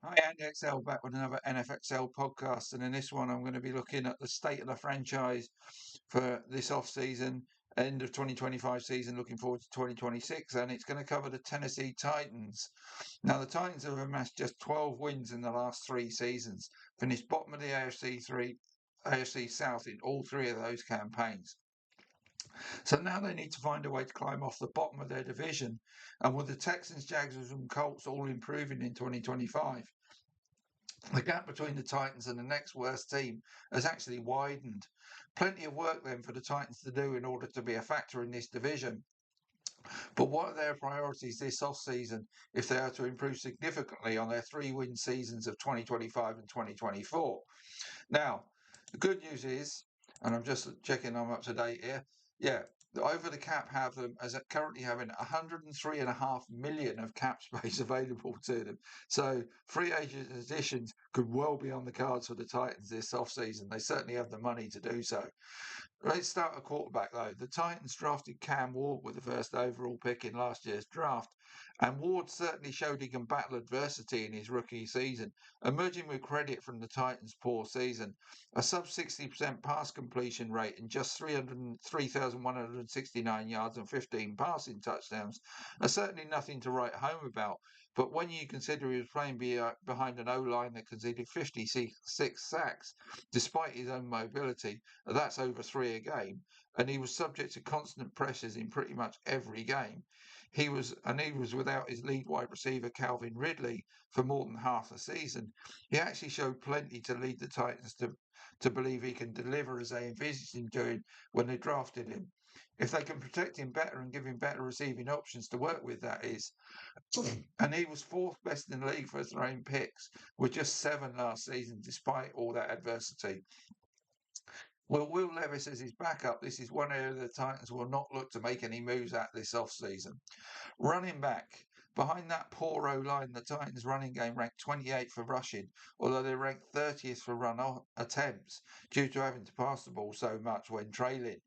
Hi, Andy XL back with another NFXL podcast. And in this one, I'm going to be looking at the state of the franchise for this off season, end of 2025 season, looking forward to 2026. And it's going to cover the Tennessee Titans. Now, the Titans have amassed just 12 wins in the last three seasons, finished bottom of the AFC South in all three of those campaigns. So now they need to find a way to climb off the bottom of their division. And with the Texans, Jaguars, and Colts all improving in 2025, the gap between the Titans and the next worst team has actually widened. Plenty of work then for the Titans to do in order to be a factor in this division. But what are their priorities this off-season if they are to improve significantly on their three-win seasons of 2025 and 2024? Now, the good news is, and I'm just checking I'm up to date here, yeah, over the cap have them as currently having 103.5 million of cap space available to them. So free agent additions could well be on the cards for the Titans this offseason. They certainly have the money to do so. Let's start at quarterback though. The Titans drafted Cam Ward with the first overall pick in last year's draft, and Ward certainly showed he can battle adversity in his rookie season, emerging with credit from the Titans' poor season. A sub 60% pass completion rate and just 303,169 yards and 15 passing touchdowns are certainly nothing to write home about. But when you consider he was playing behind an O-line that conceded 56 sacks, despite his own mobility, that's over three a game, and he was subject to constant pressures in pretty much every game. He was without his lead wide receiver Calvin Ridley for more than half the season. He actually showed plenty to lead the Titans to believe he can deliver as they envisaged him doing when they drafted him. If they can protect him better and give him better receiving options to work with, that is. And he was fourth best in the league for throwing picks, with just 7 last season, despite all that adversity. Well, Will Levis as his backup, this is one area the Titans will not look to make any moves at this offseason. Running back. Behind that poor O-line, the Titans' running game ranked 28th for rushing, although they ranked 30th for run attempts due to having to pass the ball so much when trailing.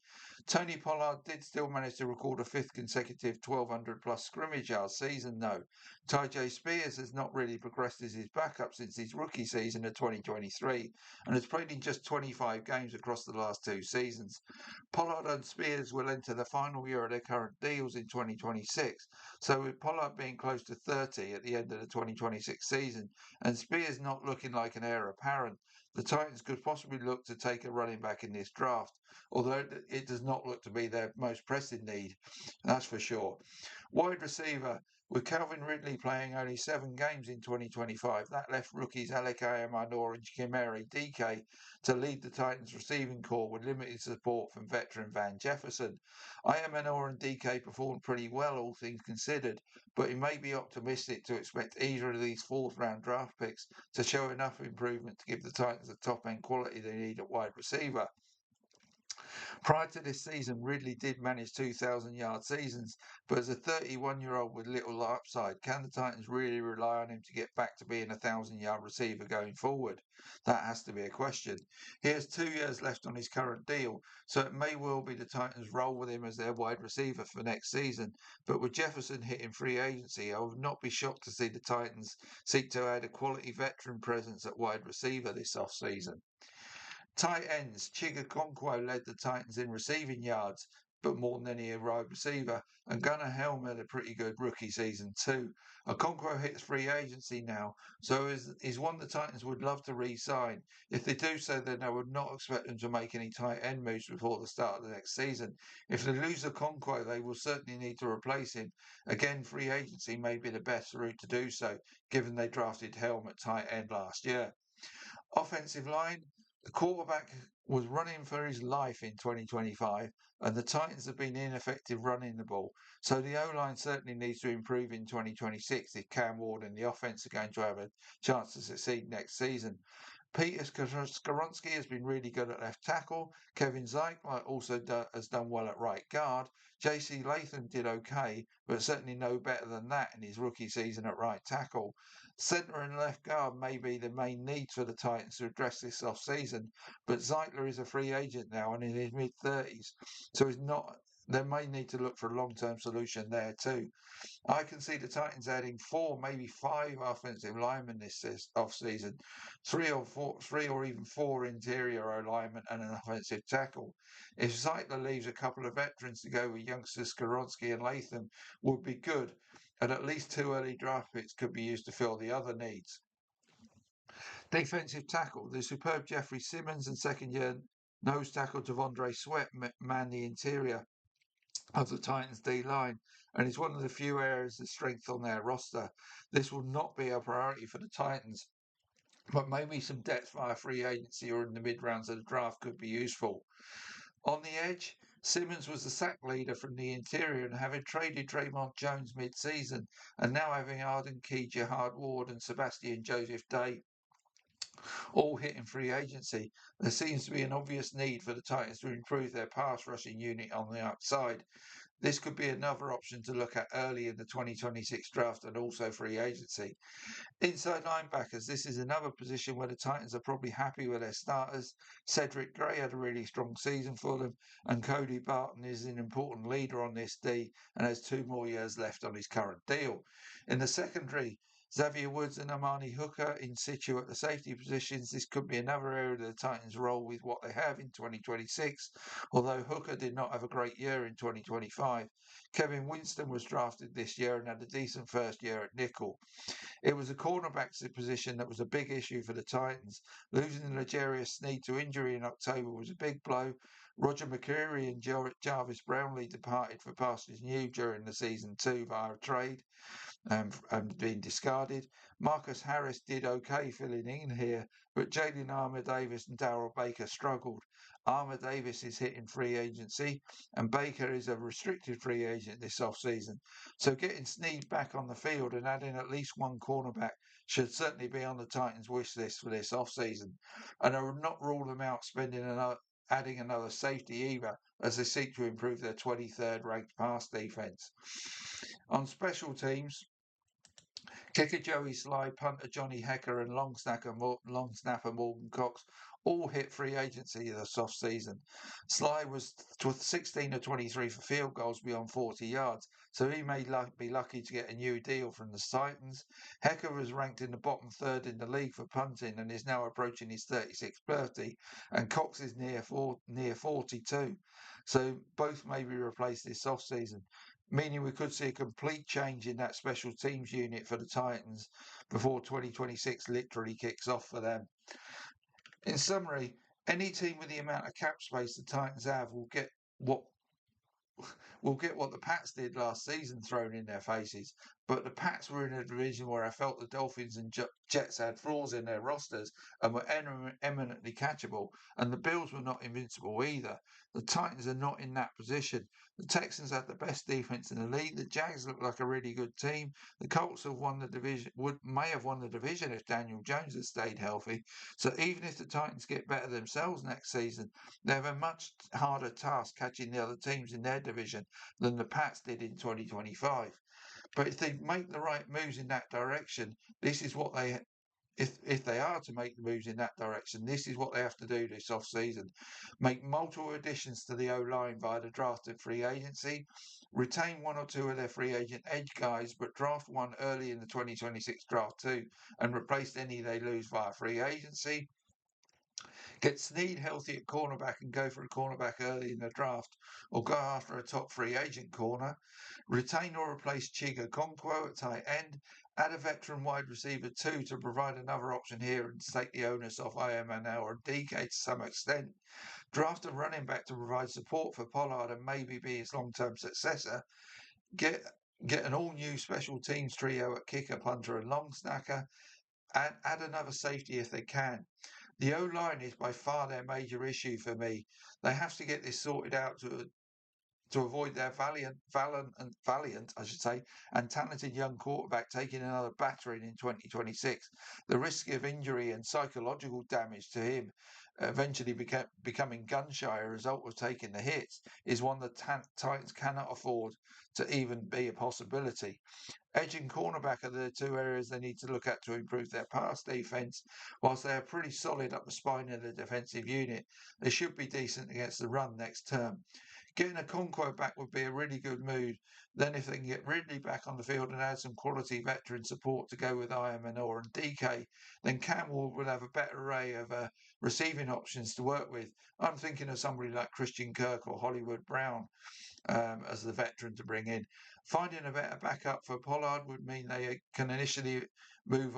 Tony Pollard did still manage to record a fifth consecutive 1,200 plus scrimmage yards season, though. Tyjae Spears has not really progressed as his backup since his rookie season of 2023 and has played in just 25 games across the last two seasons. Pollard and Spears will enter the final year of their current deals in 2026, so with Pollard being close to 30 at the end of the 2026 season and Spears not looking like an heir apparent, the Titans could possibly look to take a running back in this draft, although it does not look to be their most pressing need, that's for sure. Wide receiver. With Calvin Ridley playing only 7 games in 2025, that left rookies Alec Ayamanor and Chimere DK to lead the Titans receiving corps with limited support from veteran Van Jefferson. Ayamanor and DK performed pretty well, all things considered, but it may be optimistic to expect either of these fourth round draft picks to show enough improvement to give the Titans the top end quality they need at wide receiver. Prior to this season, Ridley did manage 2,000-yard seasons, but as a 31-year-old with little upside, can the Titans really rely on him to get back to being a 1,000-yard receiver going forward? That has to be a question. He has 2 years left on his current deal, so it may well be the Titans roll with him as their wide receiver for next season. But with Jefferson hitting free agency, I would not be shocked to see the Titans seek to add a quality veteran presence at wide receiver this offseason. Tight ends, Chiga Okonkwo led the Titans in receiving yards, but more than any wide receiver, and Gunnar Helm had a pretty good rookie season too. Okonkwo hits free agency now, so is one the Titans would love to re-sign. If they do so, then I would not expect them to make any tight end moves before the start of the next season. If they lose Okonkwo, they will certainly need to replace him. Again, free agency may be the best route to do so, given they drafted Helm at tight end last year. Offensive line, the quarterback was running for his life in 2025, and the Titans have been ineffective running the ball. So the O-line certainly needs to improve in 2026 if Cam Ward and the offense are going to have a chance to succeed next season. Peter Skoronsky has been really good at left tackle. Kevin Zeichler also has done well at right guard. J.C. Latham did okay, but certainly no better than that in his rookie season at right tackle. Centre and left guard may be the main needs for the Titans to address this off-season, but Zeichler is a free agent now and in his mid-30s, so he's not they may need to look for a long-term solution there too. I can see the Titans adding four, maybe five offensive linemen this off-season, three or even four interior O linemen and an offensive tackle. If Zeitler leaves a couple of veterans to go with youngsters Skoronsky and Latham, would be good, and at least two early draft picks could be used to fill the other needs. Defensive tackle, the superb Jeffrey Simmons and second-year nose tackle Devondre Sweat man the interior of the Titans D line, and is one of the few areas of strength on their roster. This will not be a priority for the Titans, but maybe some depth via free agency or in the mid rounds of the draft could be useful. On the edge, Simmons was the sack leader from the interior, and having traded Draymond Jones mid-season, and now having Arden Key, Jihad Ward, and Sebastian Joseph Day all hitting free agency, there seems to be an obvious need for the Titans to improve their pass rushing unit on the outside. This could be another option to look at early in the 2026 draft and also free agency. Inside linebackers, this is another position where the Titans are probably happy with their starters. Cedric Gray had a really strong season for them, and Cody Barton is an important leader on this D and has 2 more years left on his current deal. In the secondary, Xavier Woods and Amani Hooker in situ at the safety positions. This could be another area of the Titans' role with what they have in 2026, although Hooker did not have a great year in 2025. Kevin Winston was drafted this year and had a decent first year at nickel. It was the cornerback's position that was a big issue for the Titans. Losing L'Jarius Sneed to injury in October was a big blow. Roger McCreary and Jarvis Brownlee departed for pastures new during the season too via trade and being discarded. Marcus Harris did okay filling in here, but Jalen Armour Davis and Darrell Baker struggled. Armour Davis is hitting free agency, and Baker is a restricted free agent this offseason. So getting Snead back on the field and adding at least one cornerback should certainly be on the Titans' wish list for this offseason. And I would not rule them out adding another safety either, as they seek to improve their 23rd ranked pass defense. On special teams, kicker Joey Sly, punter Johnny Hecker, and long snapper Morgan Cox all hit free agency this off season. Sly was 16 of 23 for field goals beyond 40 yards, so he may be lucky to get a new deal from the Titans. Hecker was ranked in the bottom third in the league for punting and is now approaching his 36th birthday, and Cox is near 42. So both may be replaced this off season, meaning we could see a complete change in that special teams unit for the Titans before 2026 literally kicks off for them. In summary, any team with the amount of cap space the Titans have what will get what the Pats did last season thrown in their faces. But the Pats were in a division where I felt the Dolphins and Jets had flaws in their rosters and were eminently catchable, and the Bills were not invincible either. The Titans are not in that position. The Texans had the best defense in the league. The Jags look like a really good team. The Colts have won the division, may have won the division if Daniel Jones had stayed healthy. So even if the Titans get better themselves next season, they have a much harder task catching the other teams in their division than the Pats did in 2025. But if they make the right moves in that direction, this is what they if they are to make the moves in that direction, this is what they have to do this off season. Make multiple additions to the O-line via the draft and free agency, retain one or two of their free agent edge guys, but draft one early in the 2026 draft too, and replace any they lose via free agency. Get Snead healthy at cornerback and go for a cornerback early in the draft, or go after a top free agent corner. Retain or replace Chiga Okonkwo at tight end. Add a veteran wide receiver too to provide another option here and take the onus off IMNL or DK to some extent. Draft a running back to provide support for Pollard and maybe be his long-term successor. Get an all-new special teams trio at kicker, punter, and long snacker. And add another safety if they can. The O-line is by far their major issue for me. They have to get this sorted out to avoid their valiant, I should say, and talented young quarterback taking another battering in 2026. The risk of injury and psychological damage to him, eventually becoming gun shy as a result of taking the hits, is one that Titans cannot afford to even be a possibility. Edge and cornerback are the two areas they need to look at to improve their pass defense. Whilst they are pretty solid up the spine of the defensive unit, they should be decent against the run next term. Getting a Conquo back would be a really good move. Then if they can get Ridley back on the field and add some quality veteran support to go with Ironmanor and DK, then Camwell will have a better array of receiving options to work with. I'm thinking of somebody like Christian Kirk or Hollywood Brown as the veteran to bring in. Finding a better backup for Pollard would mean they can initially move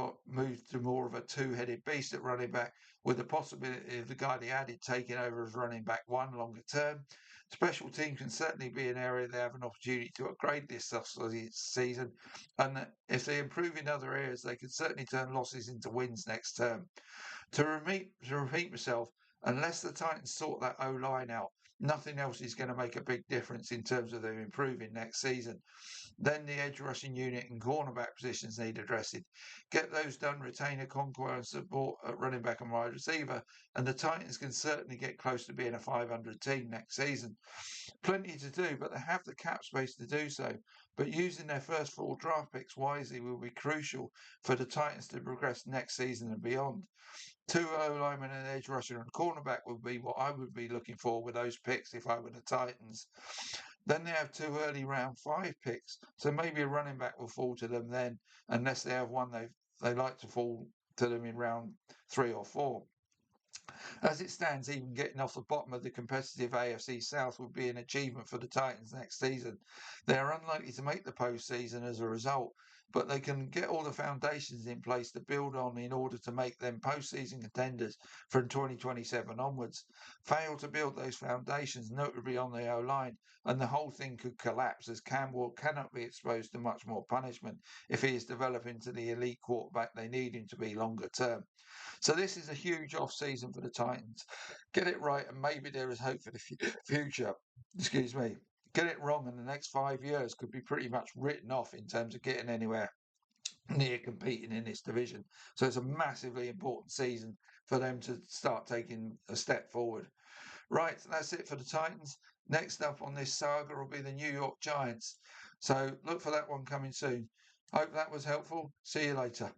to more of a two-headed beast at running back, with the possibility of the guy they added taking over as running back one longer term. Special teams can certainly be an area they have an opportunity to upgrade this season, and if they improve in other areas, they can certainly turn losses into wins next term. To repeat myself, unless the Titans sort that O line out, nothing else is going to make a big difference in terms of them improving next season. Then the edge rushing unit and cornerback positions need addressing. Get those done, retain a conqueror and support at running back and wide receiver, and the Titans can certainly get close to being a 500 team next season. Plenty to do, but they have the cap space to do so. But using their first 4 draft picks wisely will be crucial for the Titans to progress next season and beyond. 2 O-linemen, an edge rusher, and cornerback would be what I would be looking for with those picks if I were the Titans. Then they have 2 early round 5 picks, so maybe a running back will fall to them then, unless they have one they like to fall to them in round 3 or 4. As it stands, even getting off the bottom of the competitive AFC South would be an achievement for the Titans next season. They are unlikely to make the postseason as a result, but they can get all the foundations in place to build on in order to make them postseason contenders from 2027 onwards. Fail to build those foundations, notably on the O-line, and the whole thing could collapse as Campbell cannot be exposed to much more punishment if he is developing to the elite quarterback they need him to be longer term. So this is a huge off-season for the Titans. Get it right, and maybe there is hope for the future. Excuse me. Get it wrong, and the next 5 years could be pretty much written off in terms of getting anywhere near competing in this division. So it's a massively important season for them to start taking a step forward. Right, that's it for the Titans. Next up on this saga will be the New York Giants. So look for that one coming soon. Hope that was helpful. See you later.